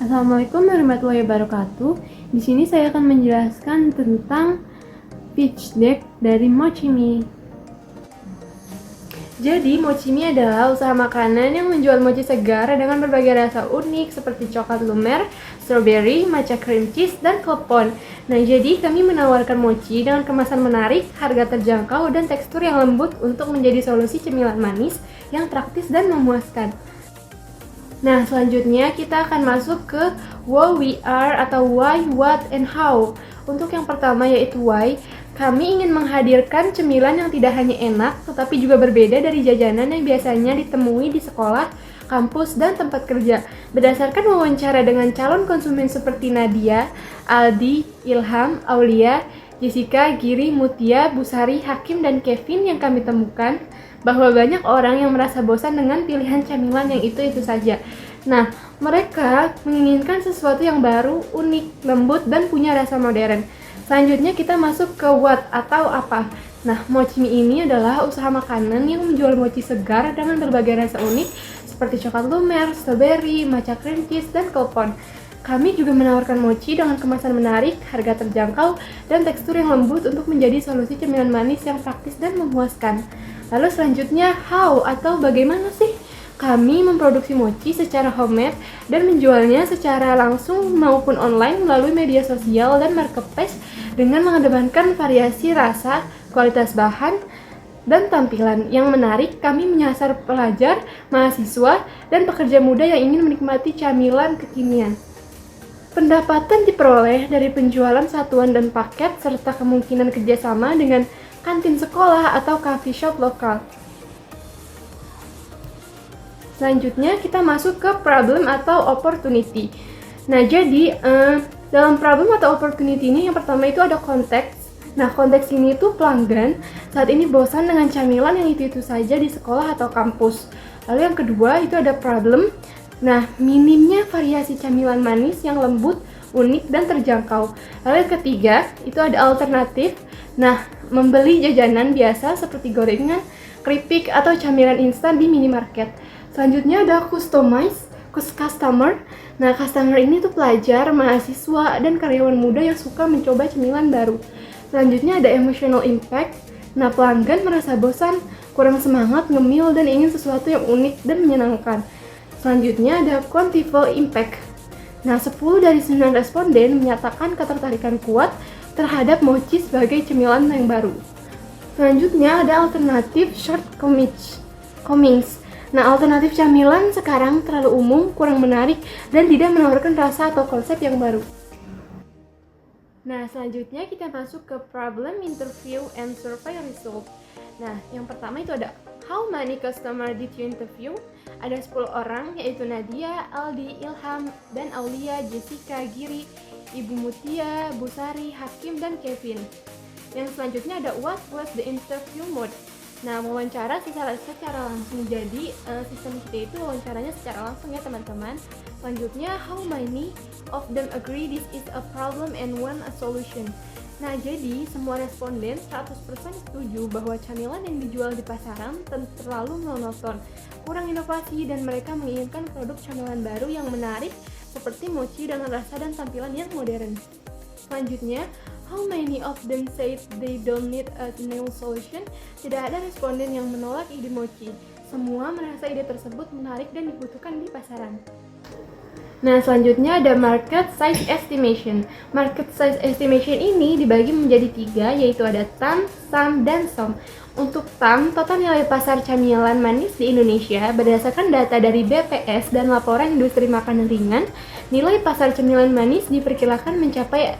Assalamualaikum warahmatullahi wabarakatuh. Di sini saya akan menjelaskan tentang pitch deck dari Mochimi. Jadi, Mochimi adalah usaha makanan yang menjual mochi segar dengan berbagai rasa unik seperti coklat lumer, strawberry, matcha cream cheese, dan klepon. Nah, jadi kami menawarkan mochi dengan kemasan menarik, harga terjangkau, dan tekstur yang lembut untuk menjadi solusi cemilan manis yang praktis dan memuaskan. Nah, selanjutnya kita akan masuk ke what we are atau why, what, and how. Untuk yang pertama yaitu why, kami ingin menghadirkan cemilan yang tidak hanya enak, tetapi juga berbeda dari jajanan yang biasanya ditemui di sekolah, kampus, dan tempat kerja. Berdasarkan wawancara dengan calon konsumen seperti Nadia, Aldi, Ilham, Aulia, Jessica, Giri, Mutia, Busari, Hakim, dan Kevin yang kami temukan, bahwa banyak orang yang merasa bosan dengan pilihan camilan yang itu-itu saja. Nah, mereka menginginkan sesuatu yang baru, unik, lembut, dan punya rasa modern. Selanjutnya kita masuk ke what atau apa. Nah, Mochimi ini adalah usaha makanan yang menjual mochi segar dengan berbagai rasa unik seperti coklat lumer, strawberry, matcha cream cheese, dan klepon. Kami juga menawarkan mochi dengan kemasan menarik, harga terjangkau, dan tekstur yang lembut untuk menjadi solusi cemilan manis yang praktis dan memuaskan. Lalu selanjutnya, how atau bagaimana sih kami memproduksi mochi secara homemade dan menjualnya secara langsung maupun online melalui media sosial dan marketplace dengan mengedepankan variasi rasa, kualitas bahan, dan tampilan yang menarik. Kami menyasar pelajar, mahasiswa, dan pekerja muda yang ingin menikmati camilan kekinian. Pendapatan diperoleh dari penjualan satuan dan paket serta kemungkinan kerjasama dengan kantin sekolah atau coffee shop lokal. Selanjutnya kita masuk ke problem atau opportunity. Nah, jadi dalam problem atau opportunity ini yang pertama itu ada konteks. Nah, konteks ini tuh pelanggan saat ini bosan dengan camilan yang itu-itu saja di sekolah atau kampus. Lalu yang kedua itu ada problem. Nah, minimnya variasi camilan manis yang lembut, unik, dan terjangkau. Lalu yang ketiga itu ada alternatif. Nah, membeli jajanan biasa seperti gorengan, keripik, atau camilan instan di minimarket. Selanjutnya ada customer. Nah, customer ini tuh pelajar, mahasiswa, dan karyawan muda yang suka mencoba cemilan baru. Selanjutnya ada emotional impact. Nah, pelanggan merasa bosan, kurang semangat, ngemil, dan ingin sesuatu yang unik dan menyenangkan. Selanjutnya ada quantifiable impact. Nah, 10 dari 9 responden menyatakan ketertarikan kuat terhadap mochi sebagai cemilan yang baru. Selanjutnya ada alternatif shortcomings. Nah, alternatif camilan sekarang terlalu umum, kurang menarik, dan tidak menawarkan rasa atau konsep yang baru. Nah, selanjutnya kita masuk ke problem, interview, and survey result. Nah, yang pertama itu ada how many customer did you interview? Ada 10 orang, yaitu Nadia, Aldi, Ilham, dan Aulia, Jessica, Giri, Ibu Mutia, Busari, Hakim, dan Kevin. Yang selanjutnya ada what was the interview mode. Nah, wawancara secara langsung. Jadi sistem kita itu wawancaranya secara langsung ya teman-teman. Selanjutnya how many of them agree this is a problem and want a solution. Nah, jadi semua responden 100% setuju bahwa camilan yang dijual di pasaran terlalu monoton, kurang inovasi, dan mereka menginginkan produk camilan baru yang menarik seperti mochi dengan rasa dan tampilan yang modern. Selanjutnya, how many of them said they don't need a new solution? Tidak ada responden yang menolak ide mochi. Semua merasa ide tersebut menarik dan dibutuhkan di pasaran. Nah, selanjutnya ada market size estimation. Market size estimation ini dibagi menjadi 3, yaitu ada TAM, SAM, dan SOM. Untuk TAM, total nilai pasar camilan manis di Indonesia berdasarkan data dari BPS dan laporan industri makanan ringan, nilai pasar camilan manis diperkirakan mencapai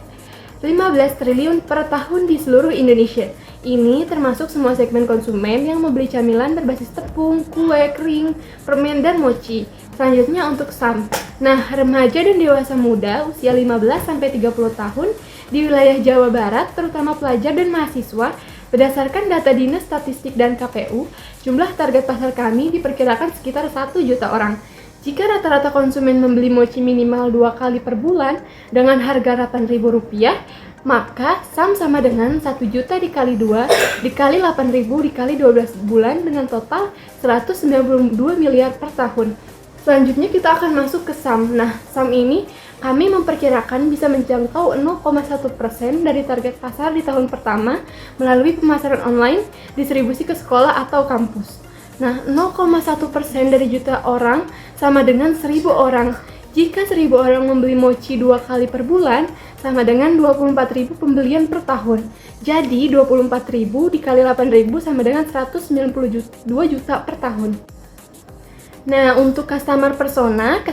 15 triliun per tahun di seluruh Indonesia. Ini termasuk semua segmen konsumen yang membeli camilan berbasis tepung, kue, kering, permen, dan mochi. Selanjutnya untuk SAM. Nah, remaja dan dewasa muda usia 15-30 tahun di wilayah Jawa Barat, terutama pelajar dan mahasiswa, berdasarkan data Dinas Statistik dan KPU, jumlah target pasar kami diperkirakan sekitar 1 juta orang. Jika rata-rata konsumen membeli mochi minimal 2 kali per bulan dengan harga Rp8.000, maka SAM sama dengan 1 juta dikali 2 dikali 8.000 dikali 12 bulan dengan total 192 miliar per tahun. Selanjutnya kita akan masuk ke SAM. Nah, SAM ini kami memperkirakan bisa menjangkau 0,1% dari target pasar di tahun pertama melalui pemasaran online, distribusi ke sekolah atau kampus. Nah, 0,1% dari juta orang sama dengan 1.000 orang. Jika 1.000 orang membeli mochi 2 kali per bulan, sama dengan 24.000 pembelian per tahun. Jadi, 24.000 dikali 8.000 sama dengan 192 juta per tahun. Nah, untuk customer persona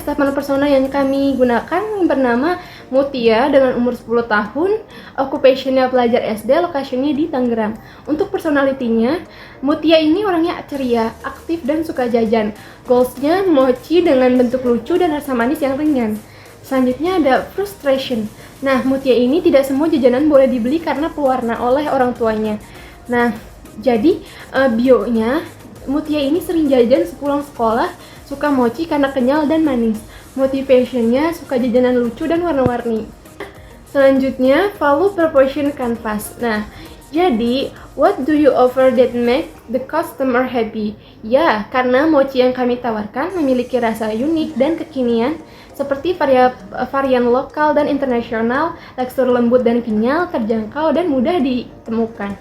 yang kami gunakan bernama Mutia dengan umur 10 tahun, occupation-nya pelajar SD, lokasinya di Tangerang. Untuk personality-nya, Mutia ini orangnya ceria, aktif, dan suka jajan. Goals-nya mochi dengan bentuk lucu dan rasa manis yang ringan. Selanjutnya ada frustration. Nah, Mutia ini tidak semua jajanan boleh dibeli karena pewarna oleh orang tuanya. Nah, jadi bio-nya Mutia ini sering jajan sepulang sekolah, suka mochi karena kenyal dan manis. Motivation-nya suka jajanan lucu dan warna-warni. Selanjutnya, follow proportion canvas. Nah, jadi, what do you offer that make the customer happy? Ya, karena mochi yang kami tawarkan memiliki rasa unik dan kekinian, seperti varian lokal dan internasional, tekstur lembut dan kenyal, terjangkau dan mudah ditemukan.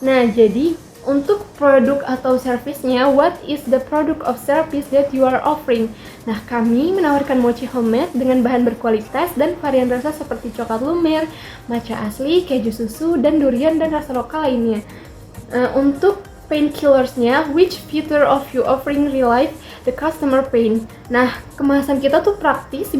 Nah, jadi untuk produk atau service-nya, what is the product of service that you are offering? Nah, kami menawarkan mochi homemade dengan bahan berkualitas dan varian rasa seperti coklat lumer, matcha asli, keju susu, dan durian dan rasa lokal lainnya. Untuk painkillers-nya, which feature of you offering relieve the customer pain? Nah, kemasan kita tuh praktis,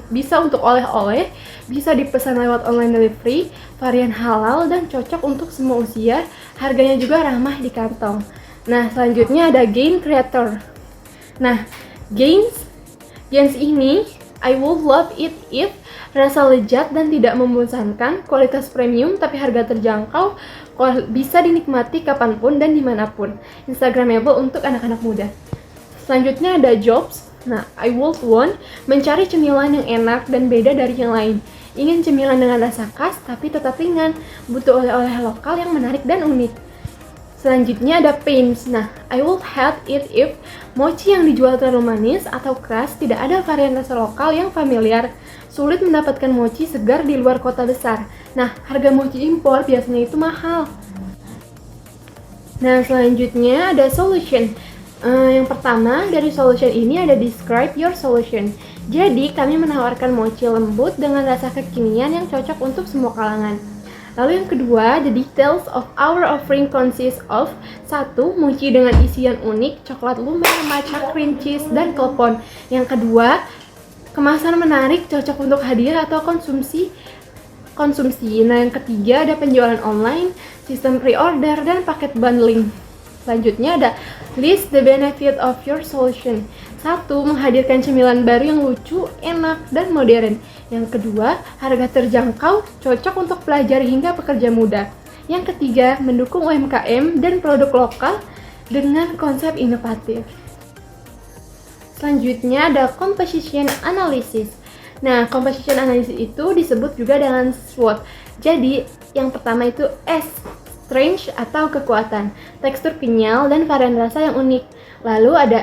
bisa untuk oleh-oleh, bisa dipesan lewat online delivery, varian halal dan cocok untuk semua usia, harganya juga ramah di kantong. Nah, selanjutnya ada gain creator. Nah, gains ini I would love it if rasa lezat dan tidak membosankan, kualitas premium tapi harga terjangkau, bisa dinikmati kapanpun dan dimanapun, instagramable untuk anak-anak muda. Selanjutnya ada jobs. Nah, I would want mencari cemilan yang enak dan beda dari yang lain. Ingin cemilan dengan rasa khas tapi tetap ringan, butuh oleh-oleh lokal yang menarik dan unik. Selanjutnya ada pains. Nah, I would hate it if mochi yang dijual terlalu manis atau keras, tidak ada varian rasa lokal yang familiar. Sulit mendapatkan mochi segar di luar kota besar. Nah, harga mochi impor biasanya itu mahal. Nah, selanjutnya ada solution. Yang pertama dari solution ini ada describe your solution. Jadi, kami menawarkan mochi lembut dengan rasa kekinian yang cocok untuk semua kalangan. Lalu yang kedua, the details of our offering consists of 1. Mochi dengan isian unik, coklat lumer, matcha, cream cheese, dan klepon. Yang kedua, kemasan menarik, cocok untuk hadiah atau konsumsi. Nah, yang ketiga ada penjualan online, sistem pre-order, dan paket bundling. Selanjutnya ada list the benefit of your solution. 1. Menghadirkan cemilan baru yang lucu, enak, dan modern. Yang kedua, harga terjangkau, cocok untuk pelajar hingga pekerja muda. Yang ketiga, mendukung UMKM dan produk lokal dengan konsep inovatif. Selanjutnya ada composition analysis. Nah, composition analysis itu disebut juga dengan SWOT. Jadi, yang pertama itu S, strength atau kekuatan, tekstur kenyal dan varian rasa yang unik. Lalu ada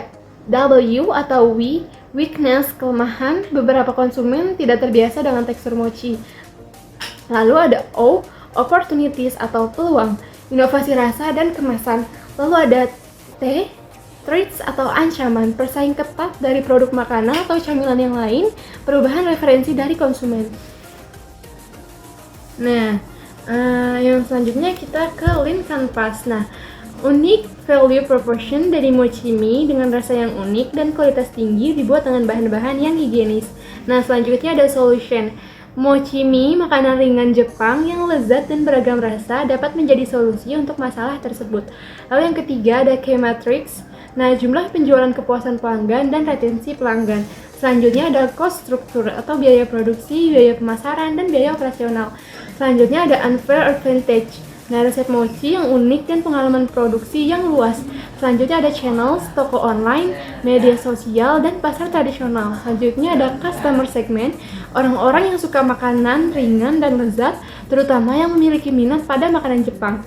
W atau weakness, kelemahan, beberapa konsumen tidak terbiasa dengan tekstur mochi. Lalu ada O, opportunities atau peluang, inovasi rasa dan kemasan. Lalu ada T, threats atau ancaman, persaing ketat dari produk makanan atau camilan yang lain, perubahan referensi dari konsumen. Nah, yang selanjutnya kita ke Lean Canvas. Nah, unik value proportion dari mochi mie dengan rasa yang unik dan kualitas tinggi dibuat dengan bahan-bahan yang higienis. Nah, selanjutnya ada solution. Mochi mie, makanan ringan Jepang yang lezat dan beragam rasa, dapat menjadi solusi untuk masalah tersebut. Lalu yang ketiga ada key matrix. Nah, jumlah penjualan, kepuasan pelanggan, dan retensi pelanggan. Selanjutnya ada cost structure atau biaya produksi, biaya pemasaran, dan biaya operasional. Selanjutnya ada unfair advantage. Nah, resep mochi yang unik dan pengalaman produksi yang luas. Selanjutnya ada channels, toko online, media sosial, dan pasar tradisional. Selanjutnya ada customer segment, orang-orang yang suka makanan ringan dan lezat, terutama yang memiliki minat pada makanan Jepang.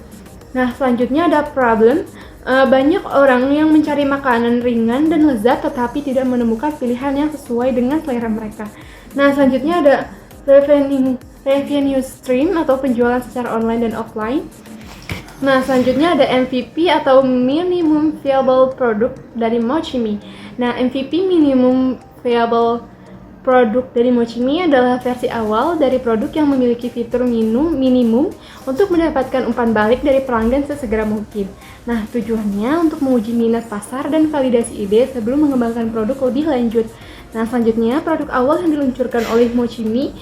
Nah, selanjutnya ada problem. Banyak orang yang mencari makanan ringan dan lezat tetapi tidak menemukan pilihan yang sesuai dengan selera mereka. Nah, selanjutnya ada revenue stream atau penjualan secara online dan offline. Nah, selanjutnya ada MVP atau Minimum Viable Product dari Mochimi. Nah, MVP Minimum Viable Produk dari Mochimi adalah versi awal dari produk yang memiliki fitur minimum untuk mendapatkan umpan balik dari pelanggan sesegera mungkin. Nah, tujuannya untuk menguji minat pasar dan validasi ide sebelum mengembangkan produk lebih lanjut. Nah, selanjutnya produk awal yang diluncurkan oleh Mochimi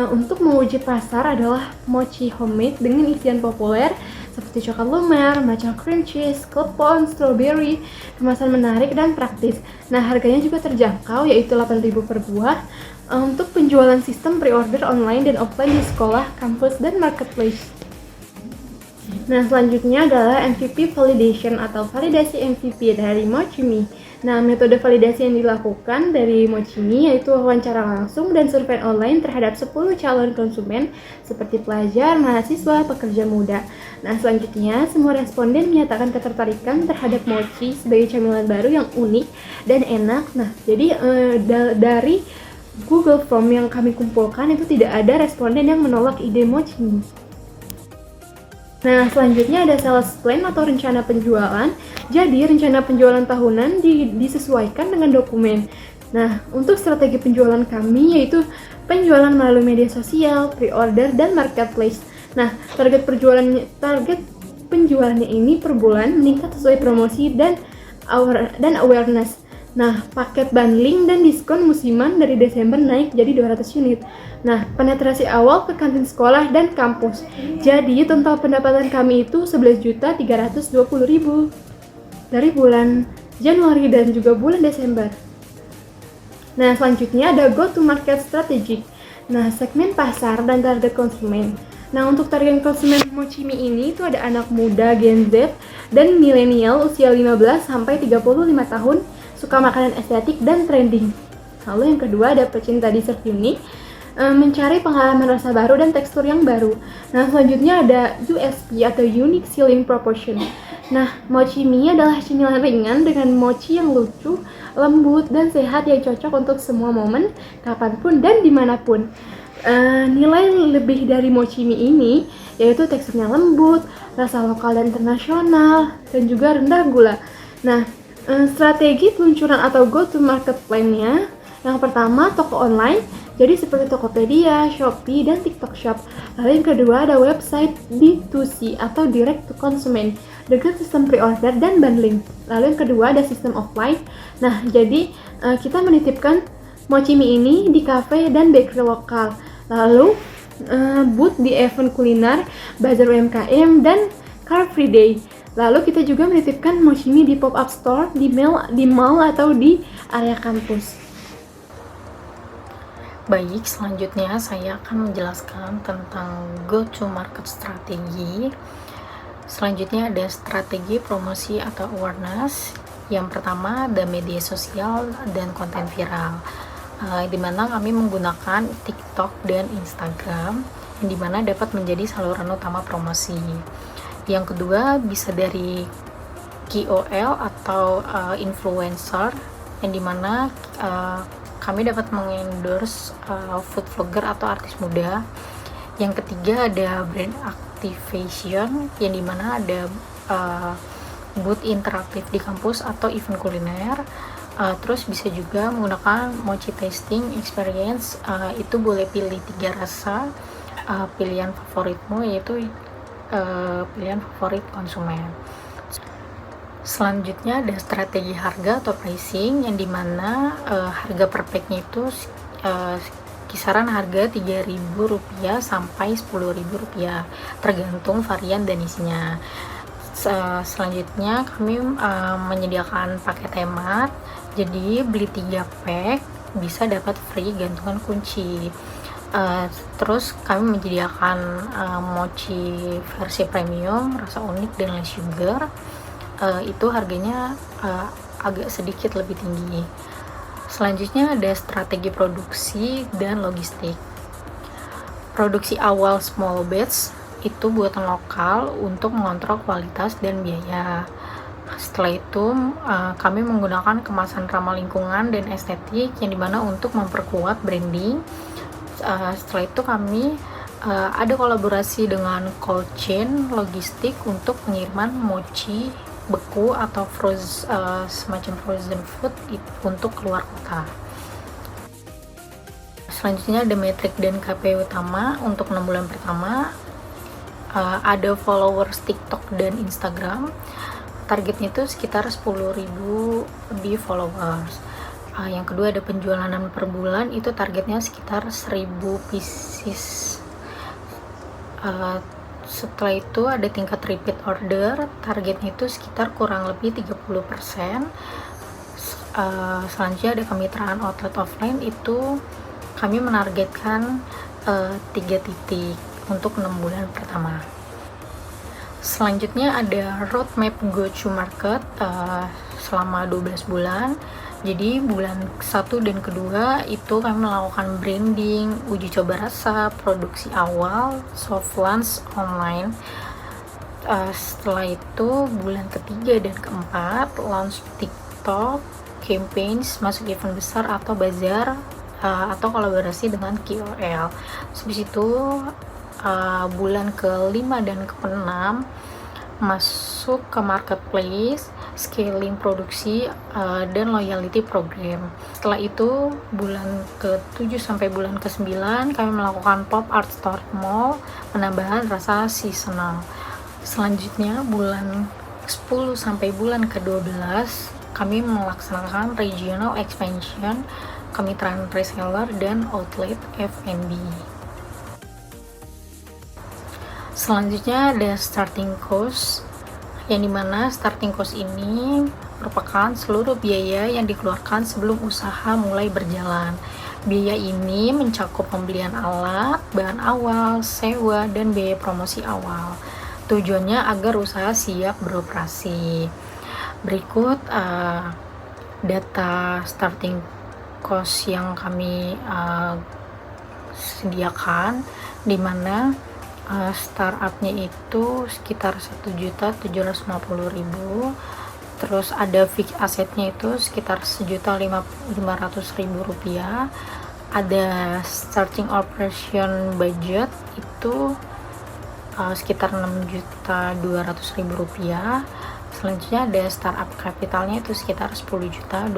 untuk menguji pasar adalah mochi homemade dengan isian populer seperti coklat lumer, matcha cream cheese, klepon, strawberry, kemasan menarik dan praktis. Nah, harganya juga terjangkau yaitu 8.000 per buah untuk penjualan sistem pre-order online dan offline di sekolah, kampus, dan marketplace. Nah, selanjutnya adalah MVP validation atau validasi MVP dari Mochimi. Nah, metode validasi yang dilakukan dari Mochimi yaitu wawancara langsung dan survei online terhadap 10 calon konsumen seperti pelajar, mahasiswa, pekerja muda. Nah, selanjutnya semua responden menyatakan ketertarikan terhadap mochi sebagai camilan baru yang unik dan enak. Nah, jadi dari Google Form yang kami kumpulkan itu tidak ada responden yang menolak ide Mochimi. Nah, selanjutnya ada sales plan atau rencana penjualan. Jadi, rencana penjualan tahunan disesuaikan dengan dokumen. Nah, untuk strategi penjualan kami yaitu penjualan melalui media sosial, pre-order, dan marketplace. Nah, target penjualannya ini per bulan meningkat sesuai promosi dan awareness. Nah, paket bundling dan diskon musiman dari Desember naik jadi 200 unit. Nah, penetrasi awal ke kantin sekolah dan kampus. Jadi, total pendapatan kami itu 11.320.000 dari bulan Januari dan juga bulan Desember. Nah, selanjutnya ada go to market strategy. Nah, segmen pasar dan target konsumen. Nah, untuk target konsumen Mochimi ini itu ada anak muda Gen Z dan milenial usia 15 sampai 35 tahun, suka makanan estetik dan trending. Lalu yang kedua ada pecinta dessert unik, mencari pengalaman rasa baru dan tekstur yang baru. Nah, selanjutnya ada USP atau Unique Selling Proportion. Nah, Mochimi adalah cemilan ringan dengan mochi yang lucu, lembut, dan sehat yang cocok untuk semua momen, kapanpun dan dimanapun. Nilai lebih dari Mochimi ini yaitu teksturnya lembut, rasa lokal dan internasional, dan juga rendah gula. Nah, strategi peluncuran atau go to market plan-nya yang pertama toko online, jadi seperti Tokopedia, Shopee, dan TikTok Shop. Lalu yang kedua ada website D2C atau direct to consumer dengan sistem pre-order dan bundling. Lalu yang kedua ada sistem offline. Nah, jadi kita menitipkan Mochimi ini di cafe dan bakery lokal. Lalu booth di event kuliner, bazar UMKM, dan Car Free Day. Lalu kita juga menitipkan Mochimi di pop-up store, di mall atau di area kampus. Baik, selanjutnya saya akan menjelaskan tentang go to market strategi. Selanjutnya ada strategi promosi atau awareness. Yang pertama ada media sosial dan konten viral, di mana kami menggunakan TikTok dan Instagram, yang dimana dapat menjadi saluran utama promosi. Yang kedua bisa dari KOL atau influencer, yang dimana kami dapat mengendorse food vlogger atau artis muda. Yang ketiga ada brand activation, yang dimana ada booth interaktif di kampus atau event kuliner. Terus bisa juga menggunakan mochi tasting experience, itu boleh pilih 3 rasa pilihan favoritmu, yaitu pilihan favorit konsumen. Selanjutnya ada strategi harga atau pricing, yang dimana harga per packnya itu kisaran harga Rp3.000 sampai Rp10.000 tergantung varian dan isinya. Selanjutnya kami menyediakan paket hemat, jadi beli 3 pack bisa dapat free gantungan kunci. Terus kami menyediakan mochi versi premium, rasa unik dan less sugar. Itu harganya agak sedikit lebih tinggi. Selanjutnya ada strategi produksi dan logistik. Produksi awal small batch itu buatan lokal untuk mengontrol kualitas dan biaya. Setelah itu kami menggunakan kemasan ramah lingkungan dan estetik yang dimana untuk memperkuat branding. Setelah itu kami ada kolaborasi dengan cold chain logistik untuk pengiriman mochi beku atau semacam frozen food untuk keluar kota. Selanjutnya ada metrik dan KPI utama. Untuk 6 bulan pertama ada followers TikTok dan Instagram. Targetnya itu sekitar 10.000 di followers. Yang kedua ada penjualan per bulan, itu targetnya sekitar 1.000 pieces. Setelah itu ada tingkat repeat order, targetnya itu sekitar kurang lebih 30%. Selanjutnya ada kemitraan outlet offline, itu kami menargetkan 3 titik untuk 6 bulan pertama. Selanjutnya ada roadmap go to market selama 12 bulan. Jadi bulan 1 dan kedua itu kami melakukan branding, uji coba rasa, produksi awal, soft launch online. Setelah itu bulan ketiga dan keempat launch TikTok, campaigns, masuk event besar atau bazar, atau kolaborasi dengan KOL. Habis itu bulan ke-5 dan ke-6 masuk ke marketplace, scaling produksi, dan loyalty program. Setelah itu bulan ke-7 sampai bulan ke-9 kami melakukan pop art store mall, penambahan rasa seasonal. Selanjutnya bulan 10 sampai bulan ke-12 kami melaksanakan regional expansion, kemitraan reseller dan outlet F&B. Selanjutnya ada starting cost, yang dimana starting cost ini merupakan seluruh biaya yang dikeluarkan sebelum usaha mulai berjalan. Biaya ini mencakup pembelian alat, bahan awal, sewa, dan biaya promosi awal. Tujuannya agar usaha siap beroperasi. Berikut data starting cost yang kami sediakan, dimana startupnya itu sekitar 1.750.000, terus ada fixed assetnya itu sekitar 1.500.000 rupiah, ada starting operation budget itu sekitar 6.200.000 rupiah. Selanjutnya ada startup capitalnya itu sekitar 10.250.000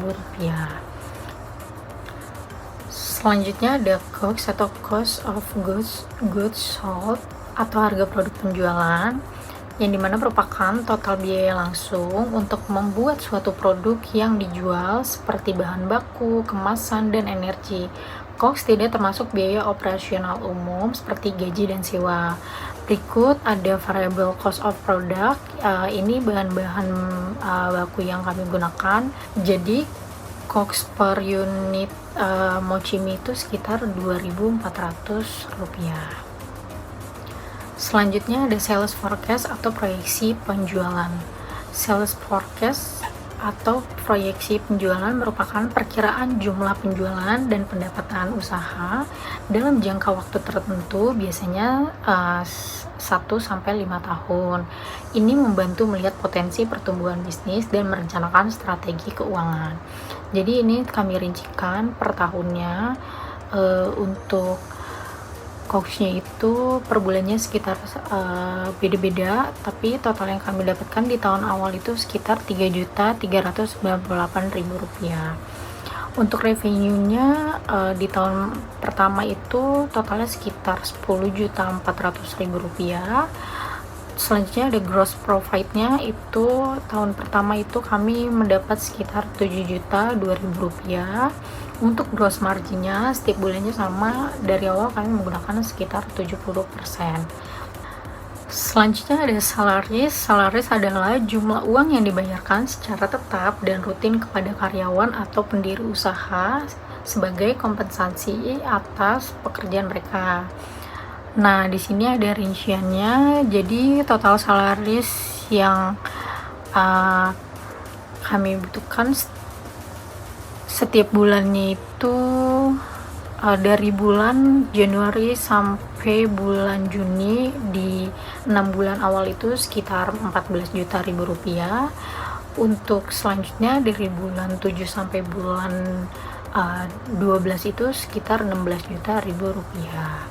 rupiah. Selanjutnya ada COGS atau cost of goods sold atau harga produk penjualan, yang dimana merupakan total biaya langsung untuk membuat suatu produk yang dijual seperti bahan baku, kemasan, dan energi. COGS tidak termasuk biaya operasional umum seperti gaji dan sewa. Berikut ada variable cost of product, ini bahan-bahan baku yang kami gunakan. Jadi COGS per unit mochi mie itu sekitar 2.400 rupiah. Selanjutnya ada sales forecast atau proyeksi penjualan. Sales forecast atau proyeksi penjualan merupakan perkiraan jumlah penjualan dan pendapatan usaha dalam jangka waktu tertentu, biasanya 1-5 tahun. Ini membantu melihat potensi pertumbuhan bisnis dan merencanakan strategi keuangan. Jadi ini kami rincikan per tahunnya. Untuk COGS-nya itu per bulannya sekitar beda-beda, tapi total yang kami dapatkan di tahun awal itu sekitar 3.398.000 rupiah. Untuk revenue-nya di tahun pertama itu totalnya sekitar 10.400.000 rupiah. Selanjutnya ada gross profit-nya itu tahun pertama itu kami mendapat sekitar 7.200.000 rupiah. Untuk gross marginnya setiap bulannya sama, dari awal kami menggunakan sekitar 70%. Selanjutnya ada salaries adalah jumlah uang yang dibayarkan secara tetap dan rutin kepada karyawan atau pendiri usaha sebagai kompensasi atas pekerjaan mereka. Nah, di sini ada rinciannya. Jadi total salaries yang kami butuhkan setiap bulannya itu dari bulan Januari sampai bulan Juni di 6 bulan awal itu sekitar 14 juta ribu rupiah. Untuk selanjutnya dari bulan 7 sampai bulan 12 itu sekitar 16 juta ribu rupiah.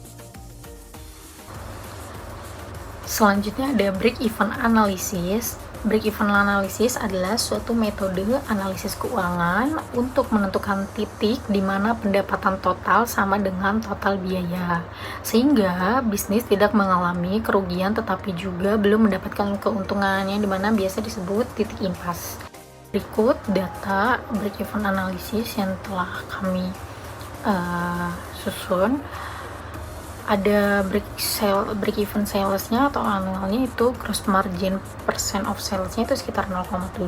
Selanjutnya ada break even analysis. Break even analysis adalah suatu metode analisis keuangan untuk menentukan titik di mana pendapatan total sama dengan total biaya, sehingga bisnis tidak mengalami kerugian tetapi juga belum mendapatkan keuntungan, yang dimana biasa disebut titik impas. Berikut data break even analysis yang telah kami susun. Ada break even salesnya atau anualnya itu gross margin percent of salesnya itu sekitar 0,7,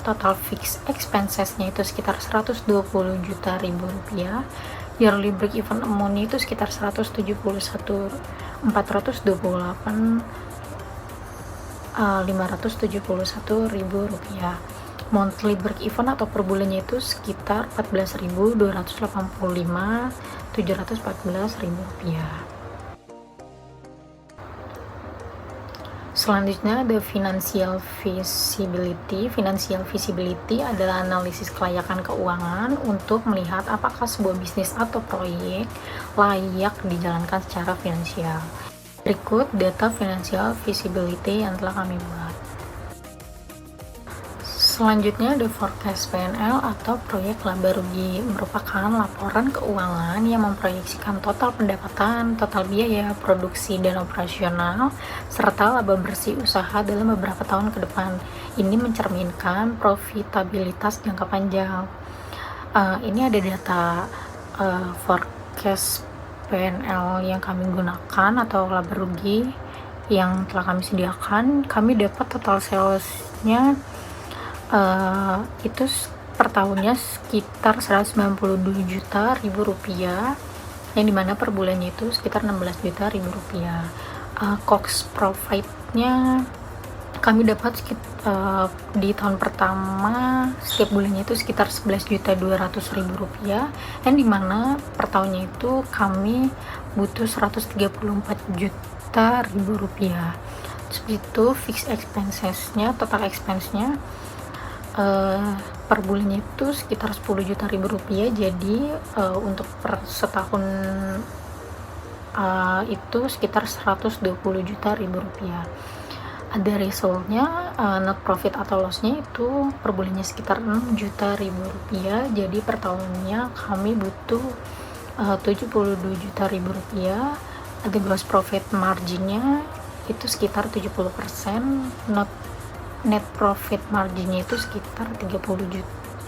total fixed expensesnya itu sekitar 120 juta ribu rupiah, yearly break even amount itu sekitar 171.428.571 ribu rupiah. Monthly break even atau per bulannya itu sekitar 14.285.714 ribu rupiah. Selanjutnya ada financial feasibility. Financial feasibility adalah analisis kelayakan keuangan untuk melihat apakah sebuah bisnis atau proyek layak dijalankan secara finansial. Berikut data financial feasibility yang telah kami buat. Selanjutnya ada forecast PNL atau proyek laba rugi, merupakan laporan keuangan yang memproyeksikan total pendapatan, total biaya, produksi dan operasional, serta laba bersih usaha dalam beberapa tahun ke depan. Ini mencerminkan profitabilitas jangka panjang. Ini ada data forecast PNL yang kami gunakan atau laba rugi yang telah kami sediakan. Kami dapat total salesnya itu per tahunnya sekitar 192 juta ribu rupiah, yang dimana per bulannya itu sekitar 16 juta ribu rupiah. Cost profitnya kami dapat di tahun pertama setiap bulannya itu sekitar 11.200.000 rupiah, yang dimana per tahunnya itu kami butuh 134 juta ribu rupiah. Seperti itu. Fixed expensesnya, total expense-nya per bulannya itu sekitar 10 juta ribu rupiah. Jadi untuk per setahun itu sekitar 120 juta ribu rupiah. Ada resultnya, net profit atau lossnya itu per bulannya sekitar 6 juta ribu rupiah. Jadi per tahunnya kami butuh 72 juta ribu rupiah. Ada gross profit marginnya itu sekitar 70%, net profit marginnya itu sekitar 37,5%.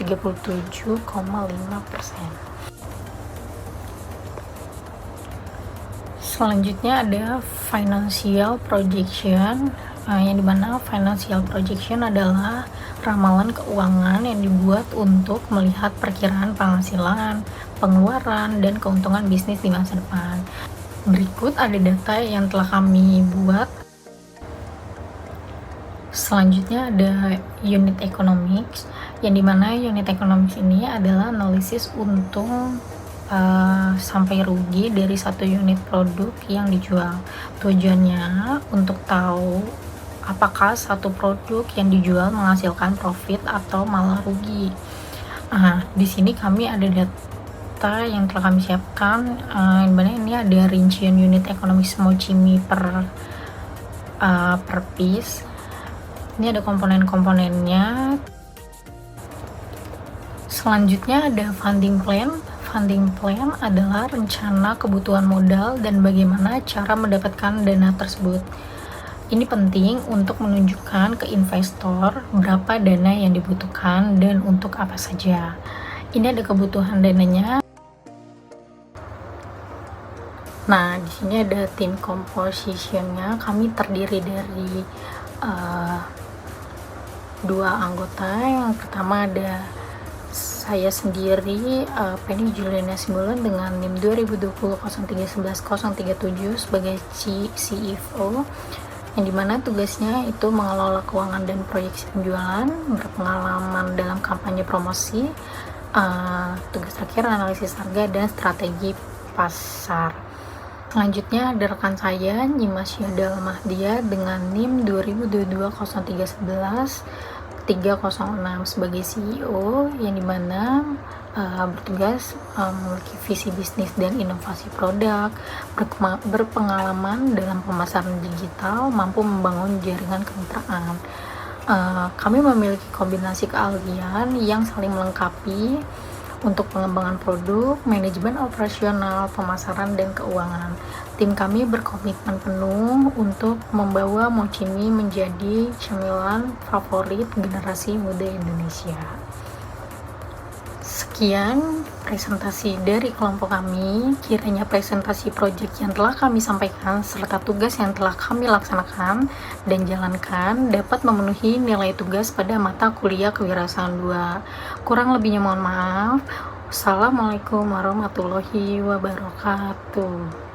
Selanjutnya ada financial projection, yang dimana financial projection adalah ramalan keuangan yang dibuat untuk melihat perkiraan penghasilan, pengeluaran, dan keuntungan bisnis di masa depan. Berikut ada data yang telah kami buat. Selanjutnya ada unit economics, yang dimana unit economics ini adalah analisis untung sampai rugi dari satu unit produk yang dijual. Tujuannya untuk tahu apakah satu produk yang dijual menghasilkan profit atau malah rugi. Di sini kami ada data yang telah kami siapkan, dimana ini ada rincian unit economics Mochimi per piece. Ini ada komponen-komponennya. Selanjutnya ada funding plan. Funding plan adalah rencana kebutuhan modal dan bagaimana cara mendapatkan dana tersebut. Ini penting untuk menunjukkan ke investor berapa dana yang dibutuhkan dan untuk apa saja. Ini ada kebutuhan dananya. Nah, di sini ada tim composition-nya. Kami terdiri dari 2 anggota. Yang pertama ada saya sendiri, Penny Juliana Simbolon dengan NIM 2020-0311-037 sebagai CFO, yang dimana tugasnya itu mengelola keuangan dan proyeksi penjualan, berpengalaman dalam kampanye promosi, tugas terakhir analisis harga dan strategi pasar. Selanjutnya ada rekan saya Nyimas Yadal Mahdia dengan NIM 2022-0311 306 sebagai CEO yang dimana bertugas memiliki visi bisnis dan inovasi produk, berpengalaman dalam pemasaran digital, mampu membangun jaringan kemitraan. Kami memiliki kombinasi keahlian yang saling melengkapi untuk pengembangan produk, manajemen operasional, pemasaran, dan keuangan. Tim kami berkomitmen penuh untuk membawa Mochimi menjadi cemilan favorit generasi muda Indonesia. Sekian presentasi dari kelompok kami. Kiranya presentasi proyek yang telah kami sampaikan serta tugas yang telah kami laksanakan dan jalankan dapat memenuhi nilai tugas pada mata kuliah kewirausahaan 2. Kurang lebihnya mohon maaf. Wassalamualaikum warahmatullahi wabarakatuh.